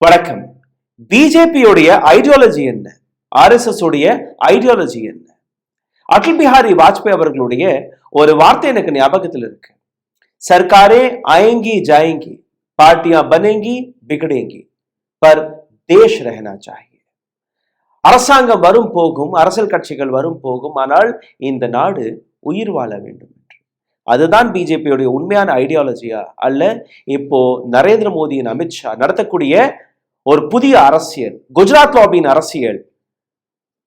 வணக்கம். பிஜேபியுடைய ஐடியாலஜி என்ன? ஆர்எஸ்எஸ் உடைய ஐடியாலஜி என்ன? அடல் பிஹாரி வாஜ்பாய் அவர்களுடைய ஒரு வார்த்தை எனக்கு ஞாபகத்தில் இருக்கு. சர்க்காரே ஆயேங்கி ஜாயேங்கி, பார்ட்டியா பனேங்கி பிகடேங்கி, பர் தேஷ் ரஹனா சாஹியே. அரசாங்கம் வரும் போகும், அரசியல் கட்சிகள் வரும் போகும், ஆனால் இந்த நாடு உயிர் வாழ வேண்டும் என்று. அதுதான் பிஜேபியுடைய உண்மையான ஐடியாலஜியா? அல்ல இப்போ நரேந்திர மோடியின் அமித்ஷா நடத்தக்கூடிய ஒரு புதிய அரசியல், குஜராத் லாபியின் அரசியல்?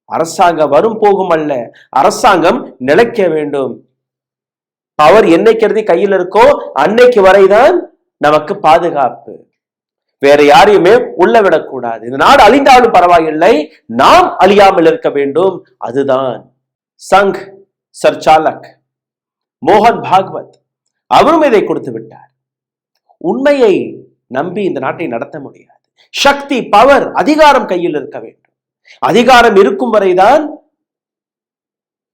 அரசாங்கம் வரும் போகும் அல்ல, அரசாங்கம் நிலைக்க வேண்டும். பவர் என்னைக்கு கையில் இருக்கோ அன்னைக்கு வரைதான் நமக்கு பாதுகாப்பு. வேற யாரையுமே உள்ள விடக்கூடாது. இந்த நாடு அழிந்தாலும் பரவாயில்லை, நாம் அழியாமல் இருக்க வேண்டும். அதுதான் சங் சர்ச்சாலக் மோகன் பாகவத் அவரும் இதை கொடுத்து விட்டார். உண்மையை நம்பி இந்த நாட்டை நடத்த முடியாது. சக்தி, பவர், அதிகாரம் கையில் இருக்க வேண்டும். அதிகாரம் இருக்கும் வரைதான்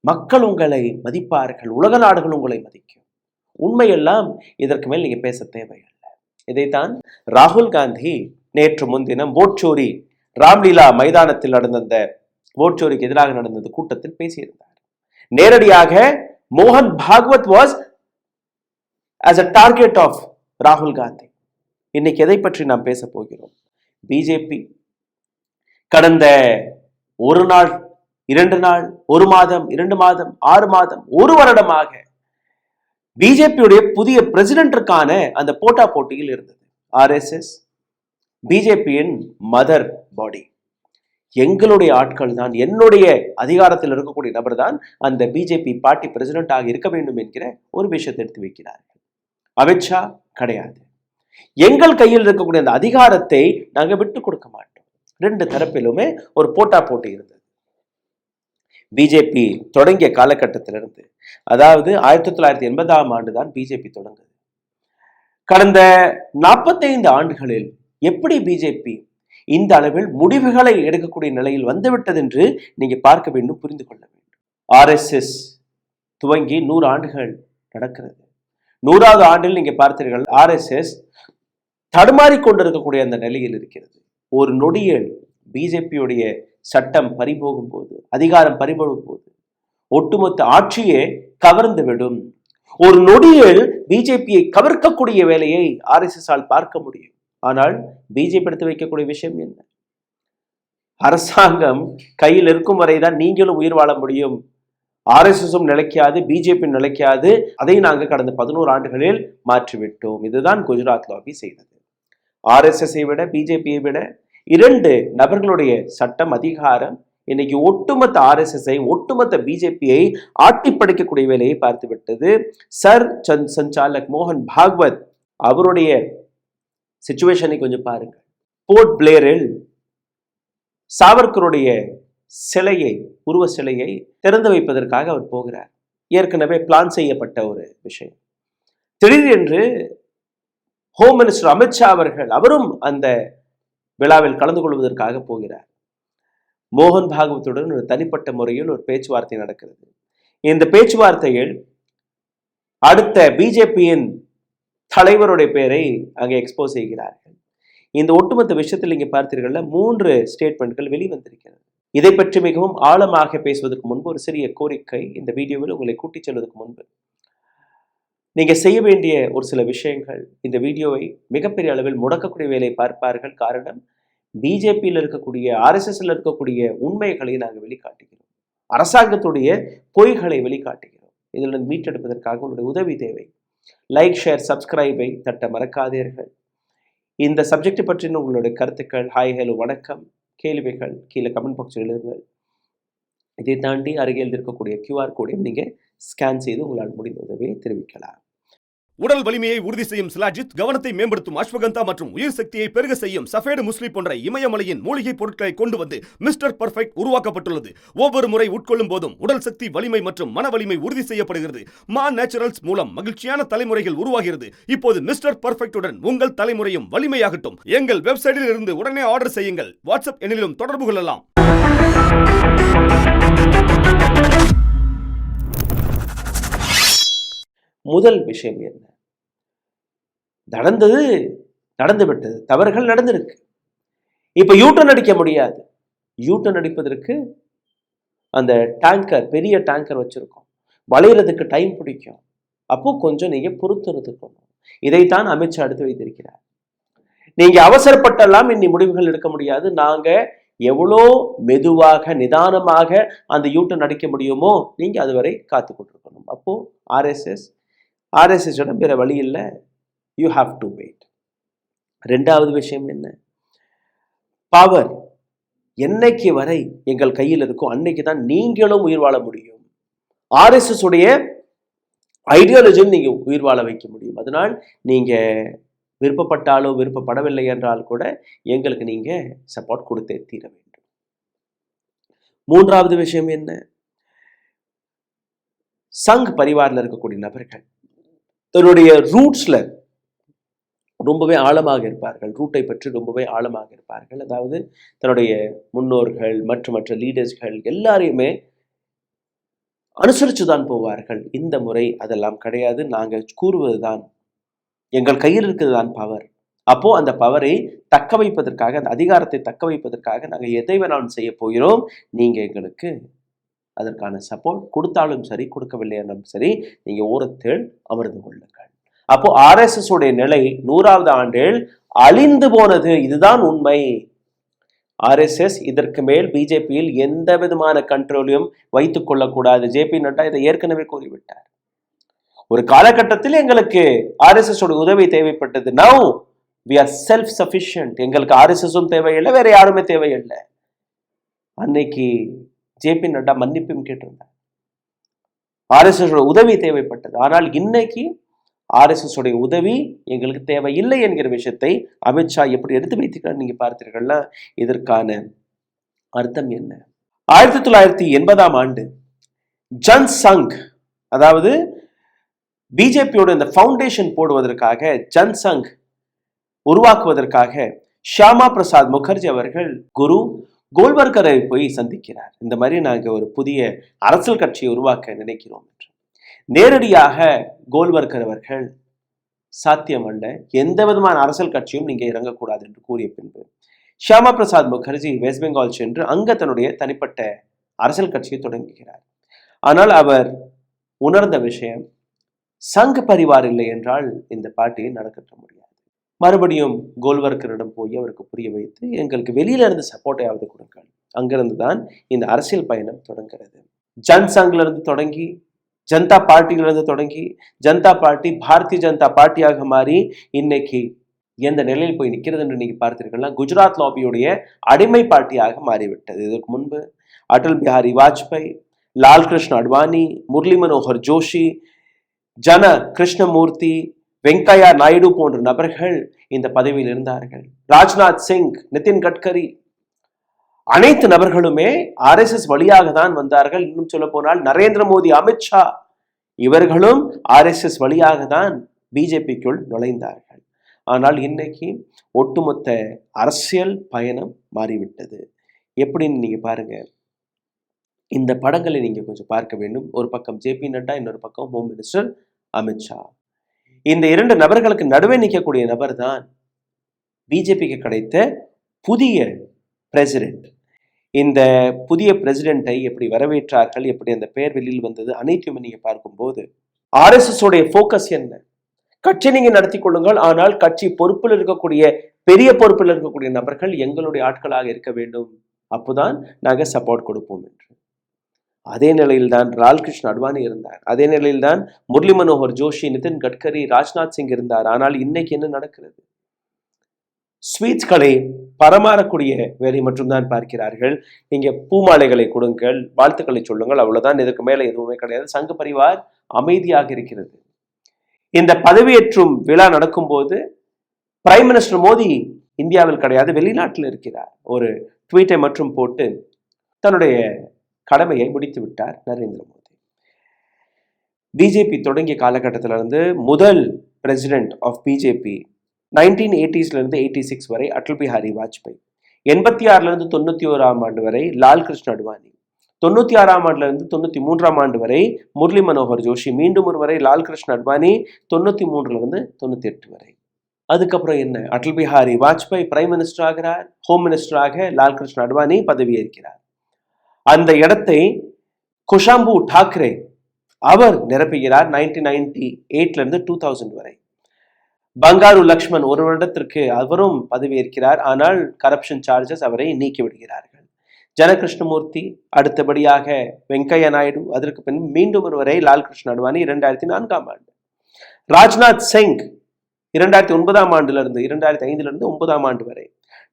மக்கள் உங்களை மதிப்பார்கள், உலக நாடுகள் உங்களை மதிக்கும். உண்மையெல்லாம் இதற்கு மேல் நீங்க பேச தேவையில்லை. இதைத்தான் ராகுல் காந்தி நேற்று முன்தினம் ஓட்சோரி ராம்லீலா மைதானத்தில் நடந்த ஓட்சோரிக்கு எதிராக நடந்த கூட்டத்தில் பேசியிருந்தார். நேரடியாக மோகன் Bhagwat was as a target of ராகுல் காந்தி. இன்னைக்கு எதை பற்றி நாம் பேச போகிறோம்? பிஜேபி கடந்த ஒரு நாள், 2 நாள், 1 மாதம், 2 மாதம், 6 மாதம், 1 வருடமாக பிஜேபியுடைய புதிய பிரசிடென்ட்கான அந்த போட்டா போட்டியில் இருந்தது. ஆர்எஸ்எஸ் பிஜேபியின் மதர் பாடி, எங்களுடைய ஆட்கள் தான், என்னுடைய அதிகாரத்தில் இருக்கக்கூடிய நபர் தான் அந்த பிஜேபி பார்ட்டி பிரசிடென்டாக இருக்க வேண்டும் என்கிற ஒரு விஷயத்தை எடுத்து வைக்கிறார்கள். அமித்ஷா கிடையாது, எங்கள் கையில் இருக்கக்கூடிய அந்த அதிகாரத்தை நாங்கள் விட்டு கொடுக்க மாட்டோம். 2 தரப்பிலுமே ஒரு போட்டா போட்டி இருந்தது. பிஜேபி தொடங்கிய காலகட்டத்திலிருந்து, அதாவது 1980ஆம் ஆண்டு தான் பிஜேபி தொடங்குது. கடந்த 45 ஆண்டுகளில் எப்படி பிஜேபி இந்த அளவில் முடிவுகளை எடுக்கக்கூடிய நிலையில் வந்துவிட்டது என்று நீங்க பார்க்க வேண்டும், புரிந்து கொள்ள வேண்டும். ஆர்எஸ்எஸ் துவங்கி 100 ஆண்டுகள் நடக்கிறது. 100வது ஆண்டில் நீங்க பார்த்தீர்கள், ஆர்எஸ்எஸ் தடுமாறி கொண்டிருக்கக்கூடிய அந்த நிலையில் இருக்கிறது. ஒரு நொடியில் பிஜேபியுடைய சட்டம் பறிபோகும் போது, அதிகாரம் பறிபோகும் போது, ஒட்டுமொத்த ஆட்சியே கவர்ந்து விடும். ஒரு நொடியில் பிஜேபியை கவர்க்கக்கூடிய வேலையை ஆர்எஸ்எஸ் ஆல் பார்க்க முடியும். ஆனால் பிஜேபி எடுத்து வைக்கக்கூடிய விஷயம் என்ன? அரசாங்கம் கையில் இருக்கும் வரைதான் நீங்களும் உயிர் வாழ முடியும். ஆர்எஸ்எஸும் நிலைக்காது, பிஜேபி நிலைக்காது. அதை நாங்கள் கடந்த 11 ஆண்டுகளில் மாற்றிவிட்டோம். இதுதான் குஜராத் லாபி செய்தது. ஆர்எஸ்எஸ்ஐ விட, பிஜேபியை விட 2 நபர்களுடைய சட்டம், அதிகாரம் இன்னைக்கு ஒட்டுமொத்த ஆர்எஸ்எஸ்ஐ, ஒட்டுமொத்த பிஜேபியை ஆட்டி படைக்கக்கூடிய வேலையை பார்த்து விட்டது. சர் சஞ்சாலக் மோகன் பாகவத் அவருடைய சிச்சுவேஷனை கொஞ்சம் பாருங்க. போர்ட் பிளேரில் சாவர்கருடைய சிலையை, உருவ சிலையை திறந்து வைப்பதற்காக அவர் போகிறார். ஏற்கனவே பிளான் செய்யப்பட்ட ஒரு விஷயம். திடீரென்று ஹோம் மினிஸ்டர் அமித்ஷா அவர்கள் அவரும் அந்த விழாவில் கலந்து கொள்வதற்காக போகிறார். மோகன் பாகவத்துடன் ஒரு தனிப்பட்ட முறையில் ஒரு பேச்சுவார்த்தை நடக்கிறது. இந்த பேச்சுவார்த்தையில் அடுத்த பிஜேபியின் தலைவருடைய பெயரை அங்கே எக்ஸ்போஸ் செய்கிறார்கள். இந்த ஒட்டுமொத்த விஷயத்தில் நீங்க பார்த்தீர்கள், 3 ஸ்டேட்மெண்ட்கள் வெளிவந்திருக்கிறது. இதை பற்றி மிகவும் ஆழமாக பேசுவதற்கு முன்பு ஒரு சிறிய கோரிக்கை. இந்த வீடியோவில் உங்களை கூட்டிச் செல்வதற்கு முன்பு நீங்க செய்ய வேண்டிய ஒரு சில விஷயங்கள். இந்த வீடியோவை மிகப்பெரிய அளவில் முடக்கக்கூடிய வேலையை பார்ப்பார்கள். காரணம், பிஜேபியில் இருக்கக்கூடிய, ஆர்எஸ்எஸ்ல இருக்கக்கூடிய உண்மைகளை நாங்கள் வெளிக்காட்டுகிறோம். அரசாங்கத்துடைய பொய்களை வெளிக்காட்டுகிறோம். இதில் மீட்டெடுப்பதற்காக உங்களுடைய உதவி தேவை. லைக், ஷேர், சப்ஸ்கிரைபை தட்ட மறக்காதீர்கள். இந்த சப்ஜெக்ட் பற்றின உங்களுடைய கருத்துக்கள், ஹாய், ஹலோ, வணக்கம், கேள்விகள் கீழே கமெண்ட் பாக்ஸில் எழுதுங்கள். இதை தாண்டி அருகில் இருக்கக்கூடிய QR கோடையும் நீங்க ஸ்கேன் செய்து உங்களால் முடிந்த உதவியை தெரிவிக்கலாம். உடல் வலிமையை உறுதி செய்யும் சிலாஜித், கவனத்தை மேம்படுத்தும் அஸ்வகந்தா மற்றும் உயிர் சக்தியை பெருக செய்யும் சஃபேடு முஸ்லி போன்ற இமயமலையின் மூலிகை பொருட்களை கொண்டு வந்து மிஸ்டர் பர்ஃபெக்ட் உருவாக்கப்பட்டுள்ளது. ஒவ்வொரு முறை உட்கொள்ளும் போதும் உடல் சக்தி, வலிமை மற்றும் மன வலிமை உறுதி செய்யப்படுகிறது. மா நேச்சுரல்ஸ் மூலம் மகிழ்ச்சியான தலைமுறைகள் உருவாகிறது. இப்போது மிஸ்டர் பர்ஃபெக்ட்டுடன் உங்கள் தலைமுறையும் வலிமையாகட்டும். எங்கள் வெப்சைட்டில் இருந்து உடனே ஆர்டர் செய்யுங்கள். வாட்ஸ்அப் எண்ணிலும் தொடர்பு கொள்ளலாம். முதல் விஷயம் என்ன? நடந்தது நடந்துவிட்டது, தவறுகள் நடந்திருக்கு. இப்ப யூட்டன் அடிக்க முடியாது. யூட்டன் அடிப்பதற்கு அந்த டேங்கர், பெரிய டேங்கர் வச்சிருக்கோம், வளையறதுக்கு டைம் பிடிக்கும். அப்போ கொஞ்சம் நீங்க பொறுத்திருக்கணும். இதைத்தான் அமித்ஷா எடுத்து வைத்திருக்கிறார். நீங்க அவசரப்பட்டெல்லாம் இன்னி முடிவுகள் எடுக்க முடியாது. நாங்க எவ்வளோ மெதுவாக நிதானமாக அந்த யூட்டன் அடிக்க முடியுமோ நீங்க அதுவரை காத்து கொண்டிருக்கணும். அப்போ ஆர்எஸ்எஸ் வேற வழி இல்லை, யூ ஹாவ் டு வெயிட். ரெண்டாவது விஷயம் என்ன? பவர் என்னைக்கு வரை எங்கள் கையில் இருக்கும் அன்னைக்கு தான் நீங்களும் உயிர் வாழ முடியும். ஆர்எஸ்எஸ் உடைய ஐடியாலஜியும் நீங்க உயிர் வாழ வைக்க முடியும். அதனால் நீங்க விருப்பப்பட்டாலோ விருப்பப்படவில்லை என்றால் கூட எங்களுக்கு நீங்க சப்போர்ட் கொடுத்தே தீர வேண்டும். மூன்றாவது விஷயம் என்ன? சங் பரிவாரில் இருக்கக்கூடிய நபர்கள் தன்னுடைய ரூட்ஸ்ல ரொம்பவே ஆழமாக இருப்பார்கள். ரூட்டை பற்றி ரொம்பவே ஆழமாக இருப்பார்கள். அதாவது தன்னுடைய முன்னோர்கள் மற்ற லீடர்ஸ்கள் எல்லாரையுமே அனுசரிச்சுதான் போவார்கள். இந்த முறை அதெல்லாம் கிடையாது. நாங்கள் கூறுவதுதான், எங்கள் கையில் இருக்கிறதுதான் பவர். அப்போ அந்த பவரை தக்க வைப்பதற்காக, அந்த அதிகாரத்தை தக்க வைப்பதற்காக நாங்கள் எதை வேணாலும் செய்ய போகிறோம். நீங்க எங்களுக்கு அதற்கான சப்போர்ட் கொடுத்தாலும் சரி, கொடுக்கவில்லை என்றாலும் சரி, நீங்க ஓரத்தில் அமர்ந்து கொள்ளுங்கள். அப்போ ஆர்எஸ்எஸ் உடைய நிலை 100வது ஆண்டில் அழிந்து போனது. இதுதான் உண்மை. ஆர்எஸ்எஸ் இதற்கு மேல் பிஜேபியில் எந்த விதமான கண்ட்ரோலையும் வைத்துக் கொள்ளக்கூடாது. ஜேபி நட்டா இதை ஏற்கனவே கூறிவிட்டார். ஒரு காலகட்டத்தில் எங்களுக்கு ஆர்எஸ்எஸ் உடைய உதவி தேவைப்பட்டது. Now we are self sufficient. எங்களுக்கு ஆர்எஸ்எஸும் தேவையில்லை, வேற யாருமே தேவையில்லை. அன்னைக்கு ஜேபி நட்டா மன்னிப்பும் கேட்டிருந்தார். ஆர்எஸ்எஸ் உதவி தேவைப்பட்டது. ஆனால் இன்னைக்கு ஆர்எஸ்எஸ் உடைய உதவி எங்களுக்கு தேவையில்லை என்கிற விஷயத்தை அமித்ஷா எப்படி எடுத்து வைத்திருக்காரு நீங்க பார்த்தீர்கள்னா இதற்கான அர்த்தம் என்ன? 1980ஆம் ஆண்டு ஜன் சங், அதாவது பிஜேபியோட இந்த ஃபவுண்டேஷன் போடுவதற்காக, ஜன் சங் உருவாக்குவதற்காக ஷியாமா பிரசாத் முகர்ஜி அவர்கள் குரு கோல்வர்கரை போய் சந்திக்கிறார். இந்த மாதிரி நாங்க ஒரு புதிய அரசியல் கட்சியை உருவாக்க நினைக்கிறோம் என்று. நேரடியாக கோல்வர்கர் அவர்கள் சாத்தியமல்ல, எந்த விதமான அரசியல் கட்சியும் நீங்க இறங்கக்கூடாது என்று கூறிய பின்பு ஷியாமா பிரசாத் முகர்ஜி வெஸ்ட் பெங்கால் சென்று அங்க தன்னுடைய தனிப்பட்ட அரசியல் கட்சியை தொடங்குகிறார். ஆனால் அவர் உணர்ந்த விஷயம், சங் பரிவார் இல்லை என்றால் இந்த பார்ட்டியை நடக்க முடியாது. மறுபடியும் கோல்வர்கரிடம் போய் அவருக்கு புரிய வைத்து, எங்களுக்கு வெளியில இருந்து சப்போர்ட்டையாவது கொடுங்கள். அங்கிருந்து தான் இந்த அரசியல் பயணம் தொடங்குகிறது. ஜன் சங்ல இருந்து தொடங்கி, ஜனதா பார்ட்டியிலிருந்து தொடங்கி, ஜனதா பார்ட்டி பாரதிய ஜனதா பார்ட்டியாக மாறி இன்னைக்கு எந்த நிலையில் போய் நிற்கிறது என்று நீங்க பார்த்தீர்கள்னா குஜராத் லாபியுடைய அடிமை பார்ட்டியாக மாறிவிட்டது. இதற்கு முன்பு அடல் பிஹாரி வாஜ்பாய், லால் கிருஷ்ண அத்வானி, முரளி மனோகர் ஜோஷி, ஜன கிருஷ்ணமூர்த்தி, வெங்கையா நாயுடு போன்ற நபர்கள் இந்த பதவியில் இருந்தார்கள். ராஜ்நாத் சிங், நிதின் கட்கரி, அனைத்து நபர்களுமே ஆர்எஸ்எஸ் வழியாக தான் வந்தார்கள். இன்னும் சொல்ல போனால் நரேந்திர மோடி, அமித்ஷா இவர்களும் ஆர்எஸ்எஸ் வழியாக தான் பிஜேபிக்குள் நுழைந்தார்கள். ஆனால் இன்னைக்கு ஒட்டுமொத்த அரசியல் பயணம் மாறிவிட்டது. எப்படின்னு நீங்க பாருங்க, இந்த படங்களை நீங்க கொஞ்சம் பார்க்க வேண்டும். ஒரு பக்கம் ஜேபி நட்டா, இன்னொரு பக்கம் ஹோம் மினிஸ்டர் அமித்ஷா. இந்த இரண்டு நபர்களுக்கு நடுவே நிற்கக்கூடிய நபர் தான் பிஜேபிக்கு கிடைத்த புதிய பிரசிடென்ட். இந்த புதிய பிரசிடென்ட்டை எப்படி வரவேற்றார்கள், எப்படி அந்த பெயர் வெளியில் வந்தது, அனைத்தையுமே நீங்க பார்க்கும்போது ஆர்எஸ்எஸ் உடைய போக்கஸ் என்ன? கட்சி நீங்க நடத்தி கொள்ளுங்கள், ஆனால் கட்சி பொறுப்பில் இருக்கக்கூடிய, பெரிய பொறுப்பில் இருக்கக்கூடிய நபர்கள் எங்களுடைய ஆட்களாக இருக்க வேண்டும், அப்போதான் நாங்க சப்போர்ட் கொடுப்போம் என்று. அதே நிலையில்தான் லால் கிருஷ்ண அத்வானி இருந்தார். அதே நிலையில்தான் முரளி மனோகர் ஜோஷி, நிதின் கட்கரி, ராஜ்நாத் சிங் இருந்தார். ஆனால் இன்னைக்கு என்ன நடக்கிறது? ஸ்வீட்ஸ்களை பரமாறக்கூடிய வேலை மட்டும்தான் பார்க்கிறார்கள். நீங்க பூமாலைகளை கொடுங்கள், வாழ்த்துக்களை சொல்லுங்கள், அவ்வளவுதான். இதற்கு மேல எதுவுமே கிடையாது. சங்க பரிவார் அமைதியாக இருக்கிறது. இந்த பதவியேற்றும் விழா நடக்கும் போது பிரைம் மினிஸ்டர் மோடி இந்தியாவில் கிடையாது, வெளிநாட்டில் இருக்கிறார். ஒரு ட்வீட்டை மற்றும் போட்டு தன்னுடைய கடமையை முடித்து விட்டார் நரேந்திர மோடி. பிஜேபி தொடங்கிய காலகட்டத்திலிருந்து முதல் பிரசிடென்ட் ஆஃப் பிஜேபி 1980s 86 வரை அடல் பிஹாரி வாஜ்பாய், 86 91 ஆண்டு வரை லால் கிருஷ்ண அத்வானி, 96 ஆண்டுல இருந்து 93 ஆண்டு வரை முரளி மனோகர் ஜோஷி, மீண்டும் ஒரு வரை லால் கிருஷ்ண அத்வானி, 93 98 வரை. அதுக்கப்புறம் என்ன, அடல் பிஹாரி வாஜ்பாய் பிரைம் மினிஸ்டர் ஆகிறார். ஹோம் மினிஸ்டராக லால்கிருஷ்ண அத்வானி பதவியேற்கிறார். அந்த இடத்தை குஷாம்பு டாக்ரே அவர் நிரப்புகிறார். 1998 இருந்து 2000 வரை. பங்காரு லக்ஷ்மண் ஒரு வருடத்திற்கு அவரும் பதவியேற்கிறார். ஆனால் கரப்ஷன் சார்ஜஸ் அவரை நீக்கி விடுகிறார்கள். ஜனகிருஷ்ணமூர்த்தி, அடுத்தபடியாக வெங்கையா நாயுடு, அதற்கு பின் மீண்டும் ஒருவரை லால்கிருஷ்ண அத்வானி 2004ஆம் ஆண்டு. ராஜ்நாத் சிங் 2009ஆம் ஆண்டிலிருந்து 2005 9ஆம் ஆண்டு வரை.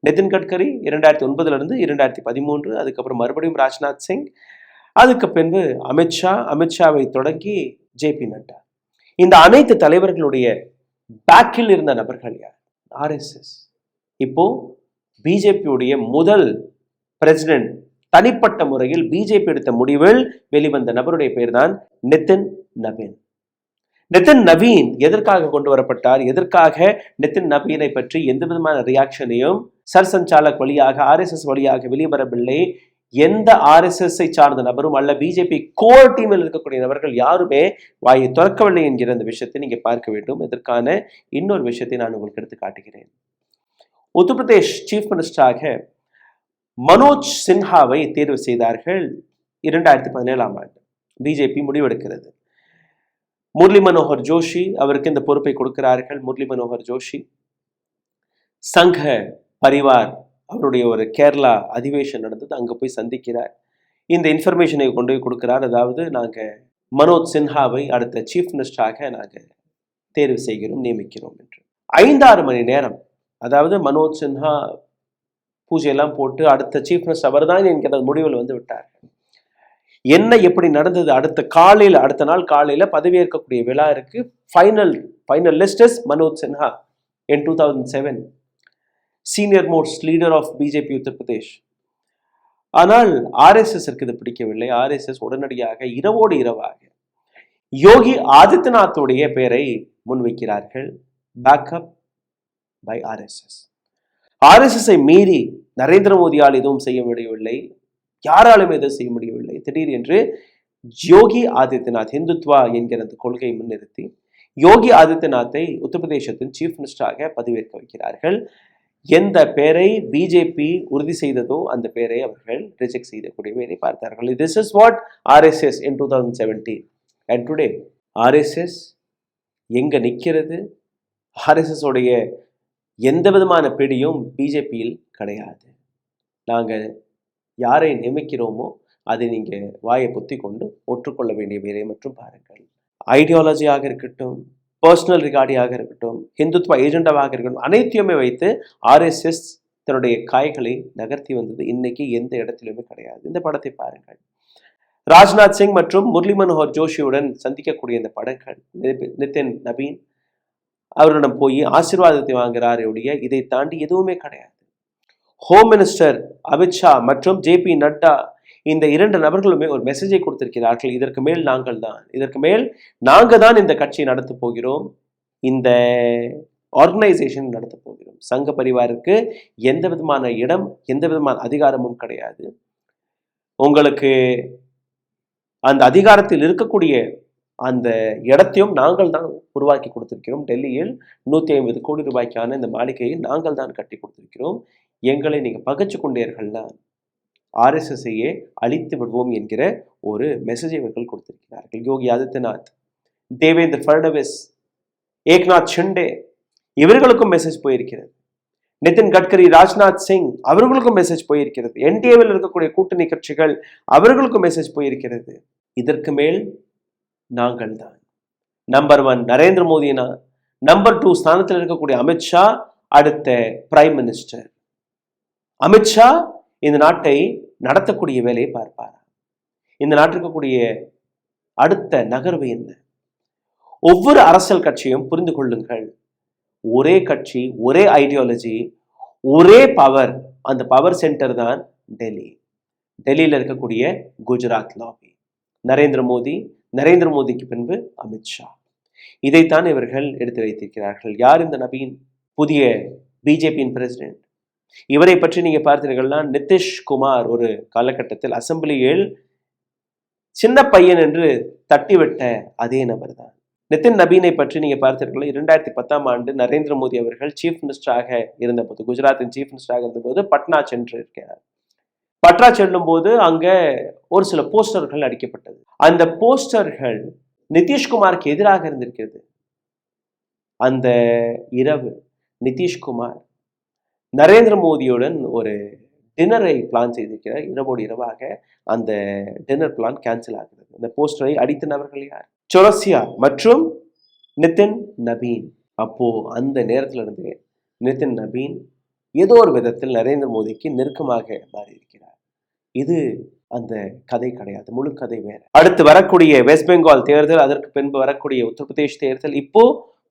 நிதின் கட்கரி 2009 2013, அதுக்கப்புறம் மறுபடியும் ராஜ்நாத் சிங், அதுக்கு பின்பு அமித்ஷாவை தொடங்கி ஜேபி நட்டா. இந்த அனைத்து தலைவர்களுடைய பேக்கில் இருந்த நபர்கள் யார்? ஆர்எஸ்எஸ். இப்போ பிஜேபியுடைய முதல் பிரசிடென்ட் தனிப்பட்ட முறையில் பிஜேபி எடுத்த முடிவில் வெளிவந்த நபருடைய பெயர் தான் நிதின் நவீன். நிதின் நவீன் எதற்காக கொண்டு வரப்பட்டார்? எதற்காக நிதின் நவீனை பற்றி எந்த விதமான ரியாக்ஷனையும் சர்சஞ்சாலக் வழியாக ஆர்எஸ்எஸ் வழியாக வெளிவரவில்லை. எந்த ஆர்எஸ்எஸ்ஐ சார்ந்த நபரும் அல்ல பிஜேபி கோர் டீமில் இருக்கக்கூடிய நபர்கள் யாருமே வாயை திறக்கவில்லை என்கிற அந்த விஷயத்தை நீங்க பார்க்க வேண்டும். இதற்கான இன்னொரு விஷயத்தை நான் உங்களுக்கு எடுத்து காட்டுகிறேன். உத்தரப்பிரதேஷ் சீஃப் மினிஸ்டராக மனோஜ் சின்ஹாவை தேர்வு செய்தார்கள் 2017ஆம் ஆண்டு. பிஜேபி முடிவெடுக்கிறது. முரளி மனோகர் ஜோஷி அவருக்கு இந்த பொறுப்பை கொடுக்கிறார்கள். முரளி மனோகர் ஜோஷி சங்க பரிவார் அவருடைய ஒரு கேரளா அதிவேஷன் நடந்தது, அங்கே போய் சந்திக்கிறார். இந்த இன்ஃபர்மேஷனை கொண்டு போய் கொடுக்கிறார். அதாவது நாங்கள் மனோஜ் சின்ஹாவை அடுத்த சீஃப் மினிஸ்டராக நாங்கள் தேர்வு செய்கிறோம், நியமிக்கிறோம் என்று. 5-6 மணி நேரம், அதாவது மனோஜ் சின்ஹா பூஜையெல்லாம் போட்டு அடுத்த சீஃப் மினிஸ்டர் அவர் தான் என்கிற முடிவில் வந்து விட்டார். என்ன எப்படி நடந்தது? அடுத்த நாள் காலையில பதவியேற்கக்கூடிய விழா இருக்கு. Final list is Manoj Sinha in 2007, senior most leader of BJP Uttar Pradesh. ஆனால் ஆர்எஸ்எஸ் இது பிடிக்கவில்லை. ஆர்எஸ்எஸ் உடனடியாக இரவோடு இரவாக யோகி ஆதித்யநாத்துடைய பெயரை முன்வைக்கிறார்கள். Backup by RSS. ஆர்எஸ்எஸ்ஐ மீறி நரேந்திர மோடியால் எதுவும் செய்ய முடியவில்லை, யாராலும் எதுவும் செய்ய முடியவில்லை. திடீரென்று யோகி ஆதித்யநாத் ஹிந்துத்வா என்கிற அந்த கொள்கையை முன்னிறுத்தி யோகி ஆதித்யநாத்தை உத்தரப்பிரதேசத்தின் சீஃப் மினிஸ்டராக பதவியேற்க வைக்கிறார்கள். எந்த பெயரை பிஜேபி உறுதி செய்ததோ அந்த பெயரை அவர்கள் ரிஜெக்ட் செய்யக்கூடிய வேலை பார்த்தார்கள். This is what RSS in 2017 and today. RSS எங்க நிற்கிறது? RSS உடைய எந்த விதமான பிடியும் பிஜேபியில் கிடையாது. நாங்கள் யாரை நியமிக்கிறோமோ அதை நீங்க வாயை பொத்தி கொண்டு ஒற்றுக்கொள்ள வேண்டிய வேலை மற்றும் பாருங்கள். ஐடியாலஜியாக இருக்கட்டும், பர்சனல் ரிகார்டியாக இருக்கட்டும், ஹிந்துத்வா ஏஜெண்டாவாக இருக்கட்டும், அனைத்தையுமே வைத்து ஆர்எஸ்எஸ் தன்னுடைய காய்களை நகர்த்தி வந்தது இன்னைக்கு எந்த இடத்திலுமே கிடையாது. இந்த படத்தை பாருங்கள். ராஜ்நாத் சிங் மற்றும் முரளி மனோகர் ஜோஷியுடன் சந்திக்கக்கூடிய இந்த படங்கள், நிதின் நவீன் அவரிடம் போய் ஆசீர்வாதத்தை வாங்குகிறார். இதை தாண்டி எதுவுமே கிடையாது. ஹோம் மினிஸ்டர் அமித்ஷா மற்றும் ஜேபி நட்டா இந்த 2 நபர்களுமே ஒரு மெசேஜை கொடுத்திருக்கிறார்கள். இதற்கு மேல் நாங்கள் தான் இந்த கட்சியை நடத்த போகிறோம், இந்த ஆர்கனைசேஷன் நடத்த போகிறோம். சங்க பரிவாருக்கு எந்த விதமான இடம், எந்த விதமான அதிகாரமும் கிடையாது. உங்களுக்கு அந்த அதிகாரத்தில் இருக்கக்கூடிய அந்த இடத்தையும் நாங்கள் தான் உருவாக்கி கொடுத்திருக்கிறோம். டெல்லியில் 150 கோடி ரூபாய்க்கான இந்த மாளிகையை நாங்கள் தான் கட்டி கொடுத்திருக்கிறோம். எங்களை நீங்கள் பகைச்சு கொண்டீர்கள்னா ஆர்எஸ்எஸ்ஐயே அழித்து விடுவோம் என்கிற ஒரு மெசேஜை இவர்கள் கொடுத்திருக்கிறார்கள். யோகி ஆதித்யநாத், தேவேந்திர ஃபட்னவிஸ், ஏக்நாத் ஷிண்டே இவர்களுக்கும் மெசேஜ் போயிருக்கிறது. நிதின் கட்கரி, ராஜ்நாத் சிங் அவர்களுக்கும் மெசேஜ் போயிருக்கிறது. என்டிஏவில் இருக்கக்கூடிய கூட்டணி கட்சிகள் அவர்களுக்கும் மெசேஜ் போயிருக்கிறது. இதற்கு மேல் நாங்கள் தான். நம்பர் 1 நரேந்திர மோடினா, நம்பர் 2 ஸ்தானத்தில் இருக்கக்கூடிய அமித்ஷா அடுத்த பிரைம் மினிஸ்டர். அமித்ஷா இந்த நாட்டை நடத்தக்கூடிய வேலையை பார்ப்பார். இந்த நாட்டில் இருக்கக்கூடிய அடுத்த நகர்வு என்ன? ஒவ்வொரு அரசியல் கட்சியும் புரிந்து கொள்ளுங்கள், ஒரே கட்சி, ஒரே ஐடியாலஜி, ஒரே பவர். அந்த பவர் சென்டர் தான் டெல்லி. டெல்லியில் இருக்கக்கூடிய குஜராத் லாபி, நரேந்திர மோடிக்கு பின்பு அமித்ஷா. இதைத்தான் இவர்கள் எடுத்து வைத்திருக்கிறார்கள். யார் இந்த நவீன்? புதிய பிஜேபியின் பிரசிடென்ட். இவரை பற்றி நீங்க பார்த்தீர்கள்னா, நிதிஷ்குமார் ஒரு காலகட்டத்தில் அசம்பிளியில் சின்ன பையன் என்று தட்டிவிட்ட அதே நபர் தான். நிதின் நபீனை பற்றி நீங்க பார்த்தீர்கள். 2010ஆம் ஆண்டு நரேந்திர மோடி அவர்கள் சீஃப் மினிஸ்டராக இருந்தபோது, குஜராத்தின் சீஃப் மினிஸ்டராக இருந்தபோது பட்னா சென்று இருக்கிறார். பட்னா செல்லும் போது அங்க ஒரு சில போஸ்டர்கள் அடிக்கப்பட்டது. அந்த போஸ்டர்கள் நிதிஷ்குமாருக்கு எதிராக இருந்திருக்கிறது. அந்த இரவு நிதிஷ்குமார் நரேந்திர மோடியுடன் ஒரு டின்னரை பிளான் செய்திருக்கிறார். இரவோடு இரவாக அந்த டின்னர் பிளான் கேன்சல் ஆகிறது. அந்த போஸ்டரை அடித்த நபர்கள் யார்? சௌரசியா மற்றும் நிதின் நபீன். அப்போ அந்த நேரத்துல இருந்து நிதின் நபீன் ஏதோ ஒரு விதத்தில் நரேந்திர மோடிக்கு நெருக்கமாக மாறி இருக்கிறார். இது அந்த கதை கிடையாது, முழு கதை வேற. அடுத்து வரக்கூடிய வெஸ்ட் பெங்கால் தேர்தல், அதற்கு பின்பு வரக்கூடிய உத்தரப்பிரதேஷ் தேர்தல், இப்போ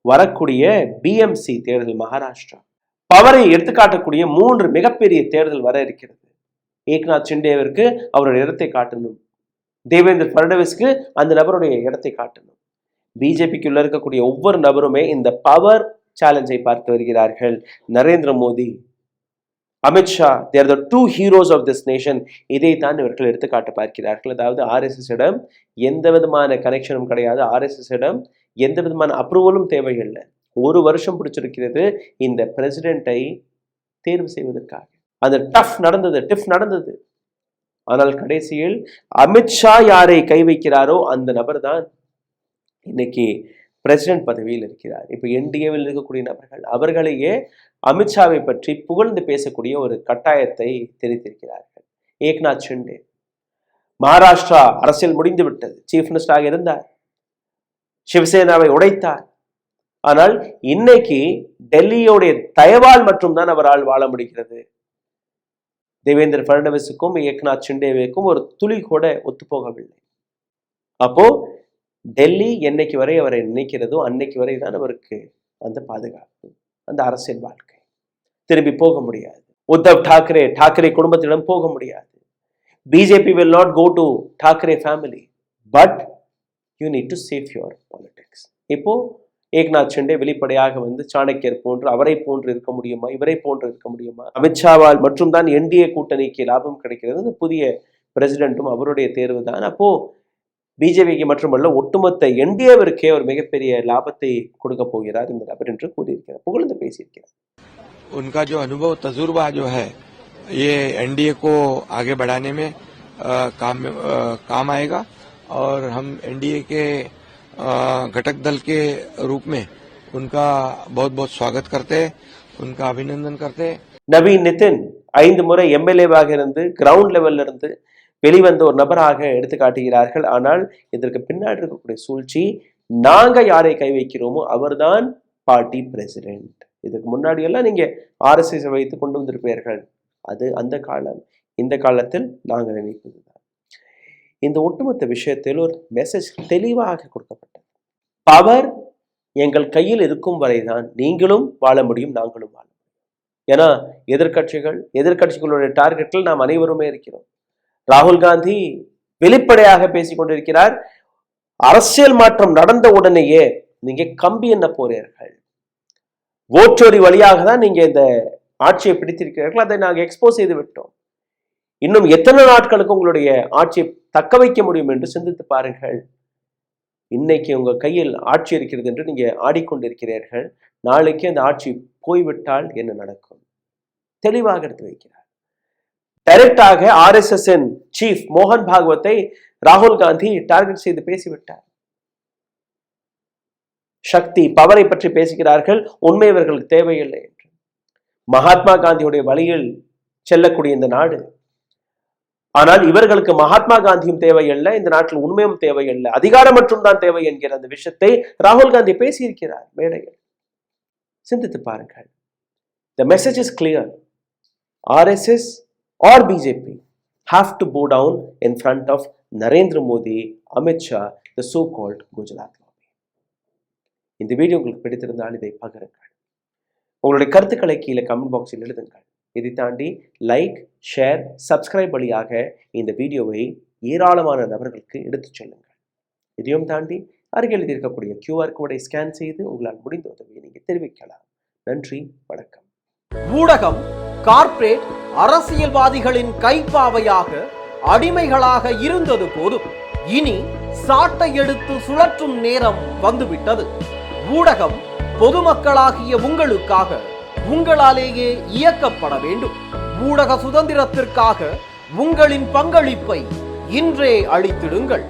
வரக்கூடிய பிஎம்சி தேர்தல் மகாராஷ்டிரா, பவரை எடுத்துக்காட்டக்கூடிய 3 மிகப்பெரிய தேர்தல் வர இருக்கிறது. ஏக்நாத் ஷிண்டேவிற்கு அவருடைய இடத்தை காட்டணும், தேவேந்திர ஃபட்னவிஸ்க்கு அந்த நபருடைய இடத்தை காட்டணும். பிஜேபிக்குள்ள இருக்கக்கூடிய ஒவ்வொரு நபருமே இந்த பவர் சேலஞ்சை பார்த்து வருகிறார்கள். நரேந்திர மோடி, அமித்ஷா, தேர் த 2 ஹீரோஸ் ஆஃப் திஸ் நேஷன். இதைத்தான் இவர்கள் எடுத்துக்காட்ட பார்க்கிறார்கள். அதாவது RSS இடம் எந்த விதமான கனெக்ஷனும் கிடையாது, RSS இடம் எந்த விதமான அப்ரூவலும் தேவையில்லை. 1 வருஷம் பிடிச்சிருக்கிறது இந்த பிரசிடென்ட்டை தேர்வு செய்வதற்காக. அந்த டிஃப் நடந்தது. ஆனால் கடைசியில் அமித்ஷா யாரை கை வைக்கிறாரோ அந்த நபர் தான் இன்னைக்கு பிரசிடென்ட் பதவியில் இருக்கிறார். இப்போ என்டிஏவில் இருக்கக்கூடிய நபர்கள் அவர்களையே அமித்ஷாவை பற்றி புகழ்ந்து பேசக்கூடிய ஒரு கட்டாயத்தை தெரிவித்திருக்கிறார்கள். ஏக்நாத் ஷிண்டே மகாராஷ்டிரா அரசியல் முடிந்து விட்டது, சீஃப் மினிஸ்டராக இருந்தார், சிவசேனாவை உடைத்தார். ஆனால் இன்னைக்கு டெல்லியோடைய தயவால் மட்டும்தான் அவரால் வாழ முடிகிறது. தேவேந்திர ஃபட்னவிஸுக்கும் ஏக்நாத் ஷிண்டேவுக்கும் ஒரு துளி கூட ஒத்துப்போகவில்லை. அப்போ டெல்லி என்னைக்கு வரை அவரை நினைக்கிறதோ அன்னைக்கு வரை தான் அவருக்கு அந்த பாதுகாப்பு, அந்த அரசியல் வாழ்க்கை. திரும்பி போக முடியாது. உத்தவ் டாக்கரே குடும்பத்திடம் போக முடியாது. BJP will not go to Thackeray family, but you need to save your politics. இப்போ ஏக்நாத் ஷிண்டே வெளிப்படையாக வந்து சாணக்கியர் போன்று அவரை போன்று இருக்க முடியுமா, இவரை போன்று இருக்க முடியுமா? அமித்ஷாவால் மற்றும் தான் என்டிஏ கூட்டணிக்கு லாபம் கிடைக்கிறது. இந்த புதிய பிரசிடென்ட்டும் அவருடைய தேர்வு தான். அப்போ பிஜேபிக்கு மட்டுமல்ல ஒட்டுமொத்த என்டிஏவிற்கே ஒரு மிகப்பெரிய லாபத்தை கொடுக்க போகிறார் இந்த நபர் என்று கூறியிருக்கிறார், புகழ்ந்து பேசியிருக்கிறார். उनका जो अनुभव तजुर्बा जो है ये एनडीए को आगे बढ़ाने में काम आएगा और हम एनडीए के घटक दल के रूप में उनका बहुत बहुत स्वागत करते हैं, उनका अभिनंदन करते हैं. நவீன் நிதின் 5 முறை எம்எல்ஏவாக இருந்து கிரவுண்ட் லெவல்ல இருந்து வெளிவந்த ஒரு நபராக எடுத்து காட்டுகிறார்கள். ஆனால் இதற்கு பின்னாடி இருக்கக்கூடிய சூழ்ச்சி, நாங்க யாரை கை வைக்கிறோமோ அவர்தான் பார்ட்டி பிரசிடென்ட். இதுக்கு முன்னாடி எல்லாம் நீங்க RSS வைத்து கொண்டு வந்திருப்பீர்கள், அது அந்த காலம். இந்த காலத்தில் நாங்கள் நினைப்பதுதான். இந்த ஒட்டுமொத்த விஷயத்தில் ஒரு மெசேஜ் தெளிவாக கொடுக்கப்பட்டது. பவர் எங்கள் கையில் இருக்கும் வரைதான் நீங்களும் வாழ முடியும், நாங்களும் வாழ முடியும். ஏன்னா எதிர்கட்சிகளுடைய டார்கெட்டில் நாம் அனைவருமே இருக்கிறோம். ராகுல் காந்தி வெளிப்படையாக பேசிக் கொண்டிருக்கிறார், அரசியல் மாற்றம் நடந்த உடனேயே நீங்க கம்பி என்ன போறீர்கள், ஓட்டோரி வழியாக தான் நீங்க இந்த ஆட்சியை பிடித்திருக்கிறீர்கள், அதை நாங்கள் எக்ஸ்போஸ் செய்து விட்டோம். இன்னும் எத்தனை நாட்களுக்கு உங்களுடைய ஆட்சியை தக்க வைக்க முடியும் என்று சிந்தித்து பாருங்கள். இன்னைக்கு உங்க கையில் ஆட்சி இருக்கிறது என்று நீங்க ஆடிக்கொண்டிருக்கிறீர்கள், நாளைக்கு அந்த ஆட்சி போய்விட்டால் என்ன நடக்கும் தெளிவாக எடுத்து வைக்கிறார். டைரக்டாக RSS சீஃப் மோகன் பாகவத்தை ராகுல் காந்தி டார்கெட் செய்து பேசிவிட்டார். சக்தி பவரை பற்றி பேசுகிறார்கள், உண்மை இவர்களுக்கு தேவையில்லை என்று. மகாத்மா காந்தியுடைய வழியில் செல்லக்கூடிய இந்த நாடு, ஆனால் இவர்களுக்கு மகாத்மா காந்தியும் தேவையில்லை, இந்த நாட்டில் உண்மையும் தேவையில்லை, அதிகாரம் மட்டும் தான் தேவை என்கிற அந்த விஷயத்தை ராகுல் காந்தி பேசியிருக்கிறார் மேடையில். சிந்தித்து பாருங்கள். The message is clear. RSS or BJP have to bow down in front of Narendra Modi, Amit Shah, the so-called Gujarat lobby. இந்த வீடியோ உங்களுக்கு பிடித்திருந்தால் இதை பகிருங்கள். உங்களுடைய கருத்துக்களை கீழே கமெண்ட் பாக்ஸில் எழுதுங்கள். இதை தாண்டி லைக், ஷேர், சப்ஸ்கிரைப் வழியாக இந்த வீடியோவை ஏராளமான நபர்களுக்கு எடுத்துச் செல்லுங்கள். இதையும் தாண்டி அருகில் இருக்கக்கூடிய QR கோடை ஸ்கேன் செய்து உங்களால் முடிந்த உதவியை நீங்கள் தெரிவிக்கலாம். நன்றி, வணக்கம். ஊடகம் கார்ப்பரேட் அரசியல்வாதிகளின் கைப்பாவையாக, அடிமைகளாக இருந்தது போதும். இனி சாட்டை எடுத்து சுழற்றும் நேரம் வந்துவிட்டது. ஊடகம் பொதுமக்களாகிய உங்களுக்காக, உங்களாலேயே இயக்கப்பட வேண்டும். ஊடக சுதந்திரத்திற்காக உங்களின் பங்களிப்பை இன்றே அளித்திடுங்கள்.